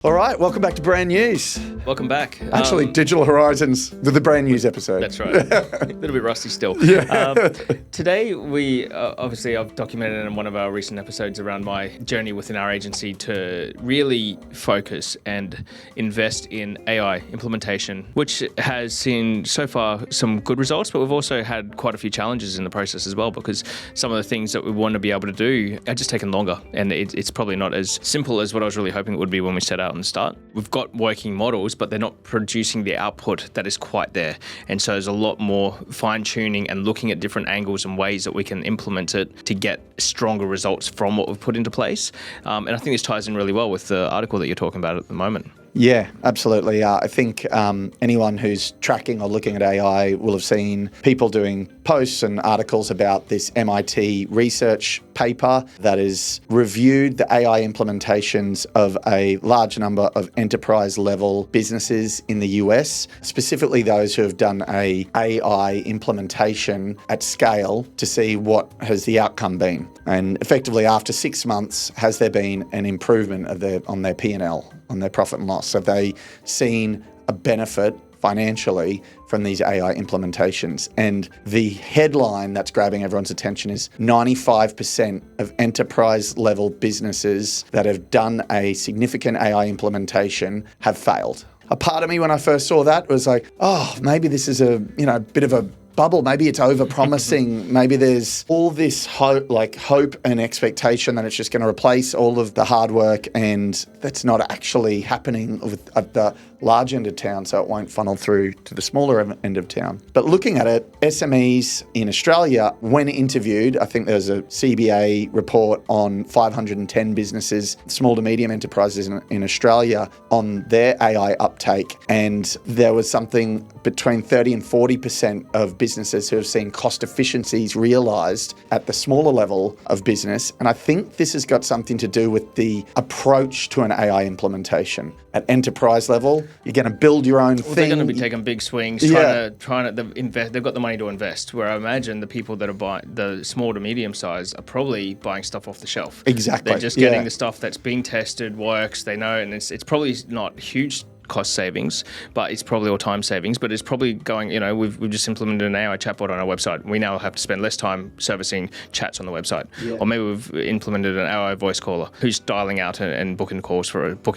All right, welcome back to Brand News. Welcome back. Actually, Digital Horizons, the Brand News episode. That's right. A little bit rusty still. Yeah. Today, we obviously I've documented in one of our recent episodes around my journey within our agency to really focus and invest in AI implementation, which has seen so far some good results, but we've also had quite a few challenges in the process as well, because some of the things that we want to be able to do are just taken longer, and it's probably not as simple as what I was really hoping it would be when we set out on the start. We've got working models, but they're not producing the output that is quite there. And so there's a lot more fine tuning and looking at different angles and ways that we can implement it to get stronger results from what we've put into place. And I think this ties in really well with the article that you're talking about at the moment. Yeah, absolutely. I think anyone who's tracking or looking at AI will have seen people doing posts and articles about this MIT research paper that has reviewed the AI implementations of a large number of enterprise-level businesses in the US, specifically those who have done a AI implementation at scale to see what has the outcome been. And effectively, after 6 months, has there been an improvement on their P&L, on their profit and loss? Have they seen a benefit financially from these AI implementations? And the headline that's grabbing everyone's attention is 95% of enterprise-level businesses that have done a significant AI implementation have failed. A part of me when I first saw that was like, oh, maybe this is a bit of a bubble. Maybe it's over-promising. Maybe there's all this hope and expectation that it's just going to replace all of the hard work, and that's not actually happening at the large end of town, so it won't funnel through to the smaller end of town. But looking at it, SMEs in Australia, when interviewed, I think there's a CBA report on 510 businesses, small to medium enterprises in Australia, on their AI uptake, and there was something between 30 and 40% of businesses who have seen cost efficiencies realised at the smaller level of business. And I think this has got something to do with the approach to an AI implementation. At enterprise level, you're going to build your own thing. They're going to be taking big swings, trying to invest. They've got the money to invest. Where I imagine the people that are buying the small to medium size are probably buying stuff off the shelf. Exactly. They're just getting the stuff that's being tested, works. They know, and it's probably not huge cost savings, but it's probably all time savings. But it's probably going, we've just implemented an AI chatbot on our website. We now have to spend less time servicing chats on the website. Yeah. Or maybe we've implemented an AI voice caller who's dialing out and booking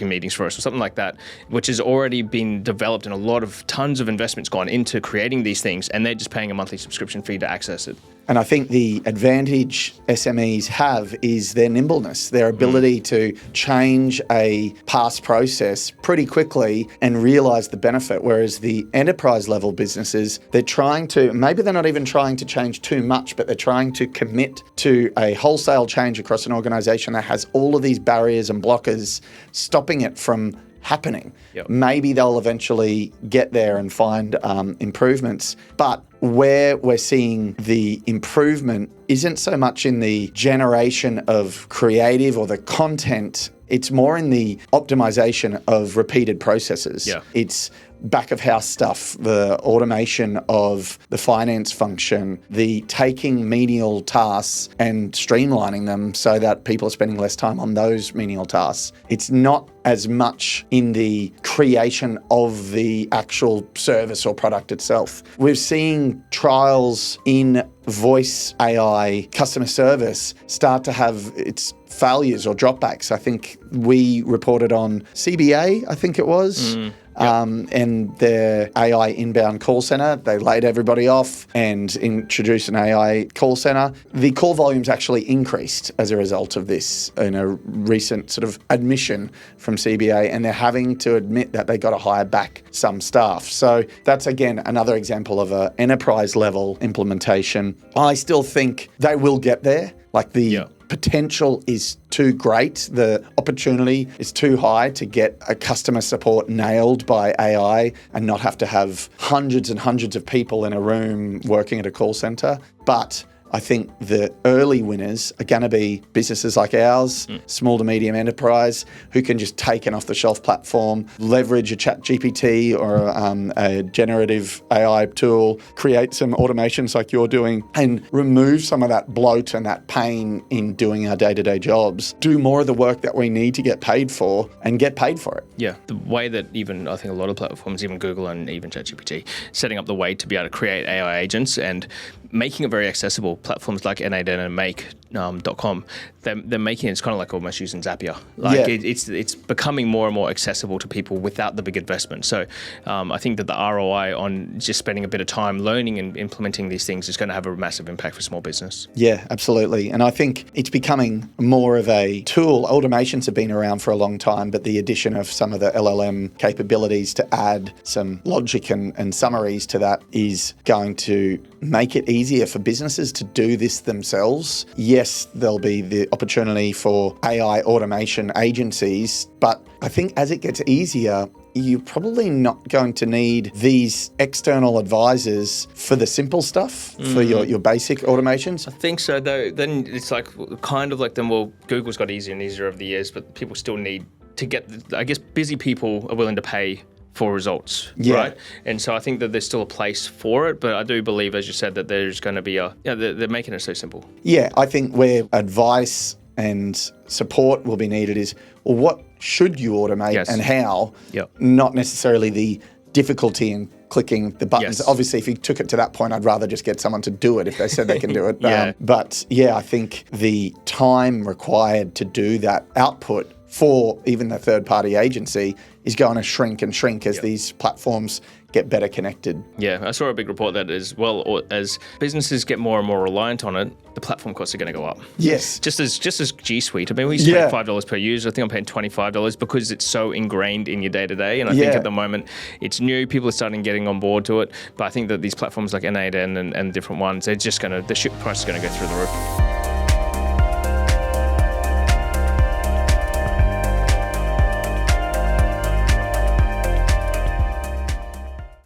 meetings for us or something like that, which has already been developed, and tons of investments gone into creating these things, and they're just paying a monthly subscription fee to access it. And I think the advantage SMEs have is their nimbleness, their ability to change a past process pretty quickly and realise the benefit. Whereas the enterprise level businesses, they're not even trying to change too much, but they're trying to commit to a wholesale change across an organisation that has all of these barriers and blockers stopping it from happening. Yep. Maybe they'll eventually get there and find improvements. But where we're seeing the improvement isn't so much in the generation of creative or the content, it's more in the optimization of repeated processes. Yeah. It's back of house stuff, the automation of the finance function, the taking menial tasks and streamlining them so that people are spending less time on those menial tasks. It's not as much in the creation of the actual service or product itself. We're seeing trials in voice AI customer service start to have its failures or dropbacks. I think we reported on CBA, I think it was. And their AI inbound call center, they laid everybody off and introduced an AI call center. The call volumes actually increased as a result of this in a recent sort of admission from CBA, and they're having to admit that they got to hire back some staff. So that's, again, another example of an enterprise level implementation. I still think they will get there. Potential is too great. The opportunity is too high to get a customer support nailed by AI and not have to have hundreds and hundreds of people in a room working at a call center. But I think the early winners are going to be businesses like ours, small to medium enterprise, who can just take an off-the-shelf platform, leverage a chat GPT or a generative AI tool, create some automations like you're doing, and remove some of that bloat and that pain in doing our day-to-day jobs, do more of the work that we need to get paid for and get paid for it. Yeah, the way that even I think a lot of platforms, even Google and even ChatGPT, setting up the way to be able to create AI agents and making it very accessible. Platforms like N8N and Make.com, they're making it's kind of like almost using Zapier. Like it's becoming more and more accessible to people without the big investment. So I think that the ROI on just spending a bit of time learning and implementing these things is going to have a massive impact for small business. Yeah, absolutely. And I think it's becoming more of a tool. Automations have been around for a long time, but the addition of some of the LLM capabilities to add some logic and summaries to that is going to make it easier for businesses to do this themselves. Yes, there'll be the opportunity for AI automation agencies, but I think as it gets easier, you're probably not going to need these external advisors for the simple stuff, for your basic automations. I think so, though. Then it's like kind of like Google's got easier and easier over the years, but people still need to get, I guess busy people are willing to pay for results, right? And so I think that there's still a place for it, but I do believe, as you said, that there's going to be they're making it so simple. Yeah, I think where advice and support will be needed is, well, what should you automate and how? Not necessarily the difficulty in clicking the buttons. Obviously, if you took it to that point, I'd rather just get someone to do it if they said they can do it. But I think the time required to do that output for even the third-party agency is going to shrink and shrink as these platforms get better connected. Yeah, I saw a big report that as well, or as businesses get more and more reliant on it, the platform costs are going to go up. Yes. Just as G Suite. I mean, we used to pay $5 per user. I think I'm paying $25 because it's so ingrained in your day-to-day. And I think at the moment it's new. People are starting getting on board to it. But I think that these platforms like N8N and different ones, the ship price is going to go through the roof.